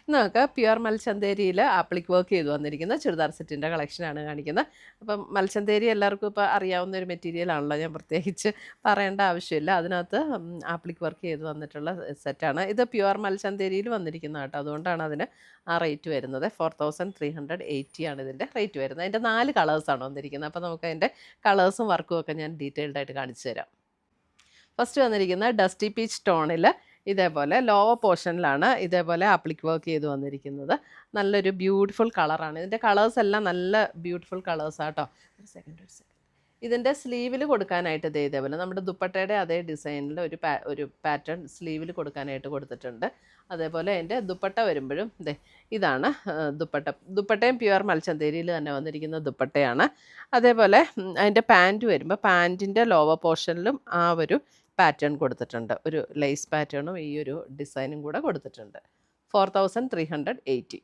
ഇന്ന് നമുക്ക് pure മൽച്ചന്തേരിയിൽ appliqué work ചെയ്ത് വന്നിരിക്കുന്ന ചുരിദാർ സെറ്റിൻ്റെ കളക്ഷനാണ് കാണിക്കുന്നത്. അപ്പം മൽച്ചന്തേരി എല്ലാവർക്കും ഇപ്പോൾ അറിയാവുന്ന ഒരു മെറ്റീരിയലാണല്ലോ, ഞാൻ പ്രത്യേകിച്ച് പറയേണ്ട ആവശ്യമില്ല. അതിനകത്ത് ആപ്ലിക് വർക്ക് ചെയ്ത് വന്നിട്ടുള്ള സെറ്റാണ് ഇത്. പ്യുവർ മൽച്ചന്തേരിയിൽ വന്നിരിക്കുന്ന കേട്ടോ, അതുകൊണ്ടാണ് അതിന് ആ റേറ്റ് വരുന്നത്. 4380 ആണ് ഇതിൻ്റെ റേറ്റ് വരുന്നത്. അതിൻ്റെ 4 കളേഴ്സാണ് വന്നിരിക്കുന്നത്. അപ്പോൾ നമുക്ക് അതിൻ്റെ കളേഴ്സും വർക്കും ഒക്കെ ഞാൻ ഡീറ്റെയിൽഡായിട്ട് കാണിച്ചു തരാം. ഫസ്റ്റ് വന്നിരിക്കുന്ന ഡസ്റ്റി പീച്ച് ടോണിൽ ഇതേപോലെ ലോവർ പോർഷനിലാണ് ഇതേപോലെ ആപ്ലിക് വർക്ക് ചെയ്ത് വന്നിരിക്കുന്നത്. നല്ലൊരു ബ്യൂട്ടിഫുൾ കളറാണ്. ഇതിൻ്റെ കളേഴ്സ് എല്ലാം നല്ല ബ്യൂട്ടിഫുൾ കളേഴ്സാട്ടോ. ഒരു സെക്കൻഡ്. ഇതിൻ്റെ സ്ലീവിൽ കൊടുക്കാനായിട്ട് ഇതേപോലെ നമ്മുടെ ദുപ്പട്ടയുടെ അതേ ഡിസൈനിൽ ഒരു പാറ്റേൺ സ്ലീവിൽ കൊടുക്കാനായിട്ട് കൊടുത്തിട്ടുണ്ട്. അതേപോലെ അതിൻ്റെ ദുപ്പട്ട വരുമ്പോഴും ഇതാണ് ദുപ്പട്ടയും പ്യുവർ മൽച്ചന്തേരിയിൽ തന്നെ വന്നിരിക്കുന്ന ദുപ്പട്ടയാണ്. അതേപോലെ അതിൻ്റെ പാൻറ്റ് വരുമ്പോൾ പാൻറ്റിൻ്റെ ലോവർ പോർഷനിലും ആ ഒരു പാറ്റേൺ കൊടുത്തിട്ടുണ്ട്. ഒരു ലേസ് പാറ്റേണും ഈ ഒരു ഡിസൈനും കൂടെ കൊടുത്തിട്ടുണ്ട്. 4380.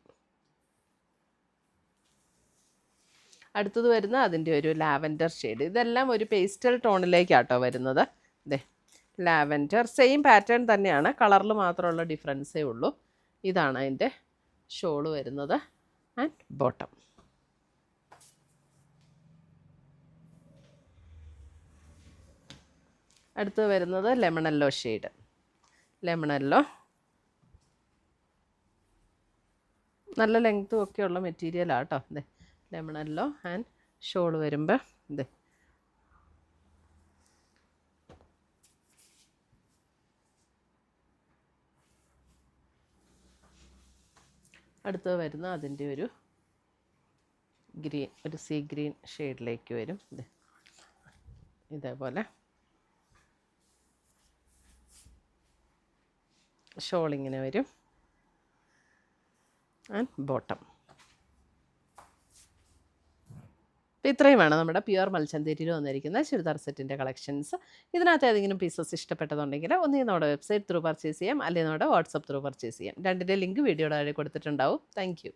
അടുത്തത് വരുന്ന അതിൻ്റെ ഒരു ലാവൻഡർ ഷെയ്ഡ്. ഇതെല്ലാം ഒരു പേസ്റ്റൽ ടോണിലേക്കാട്ടോ വരുന്നത്. ലാവൻഡർ സെയിം പാറ്റേൺ തന്നെയാണ്, കളറിൽ മാത്രമുള്ള ഡിഫറൻസേ ഉള്ളൂ. ഇതാണ് അതിൻ്റെ ഷോള് വരുന്നത് ആൻഡ് ബോട്ടം. അടുത്ത് വരുന്നത് ലെമണല്ലോ ഷെയ്ഡ്. ലെമണല്ലോ നല്ല ലെങ്ത്തും ഒക്കെയുള്ള മെറ്റീരിയലാണ് കേട്ടോ. ലെമണല്ലോ ആൻഡ് ഷോള് വരുമ്പോൾ അടുത്ത് വരുന്ന അതിൻ്റെ ഒരു ഗ്രീൻ, ഒരു സീ ഗ്രീൻ ഷെയ്ഡിലേക്ക് വരും. ഇതേപോലെ ഷോളിങ്ങനെ വരും ആൻഡ് ബോട്ടം. അപ്പോൾ ഇത്രയുമാണ് നമ്മുടെ പ്യുവർ മൽച്ചന്തേരിയിൽ വന്നിരിക്കുന്ന ചുരിദാർ സെറ്റിൻ്റെ കളക്ഷൻസ്. ഇതിനകത്ത് ഏതെങ്കിലും പീസസ് ഇഷ്ടപ്പെട്ടതുണ്ടെങ്കിൽ ഒന്നുകിൽ നമ്മുടെ വെബ്സൈറ്റ് ത്രൂ പർച്ചേസ് ചെയ്യാം, അല്ലെങ്കിൽ നമ്മുടെ വാട്സപ്പ് ത്രൂ പർച്ചേസ് ചെയ്യാം. രണ്ടിൻ്റെ ലിങ്ക് വീഡിയോയുടെ താഴെ കൊടുത്തിട്ടുണ്ടാവും. Thank U.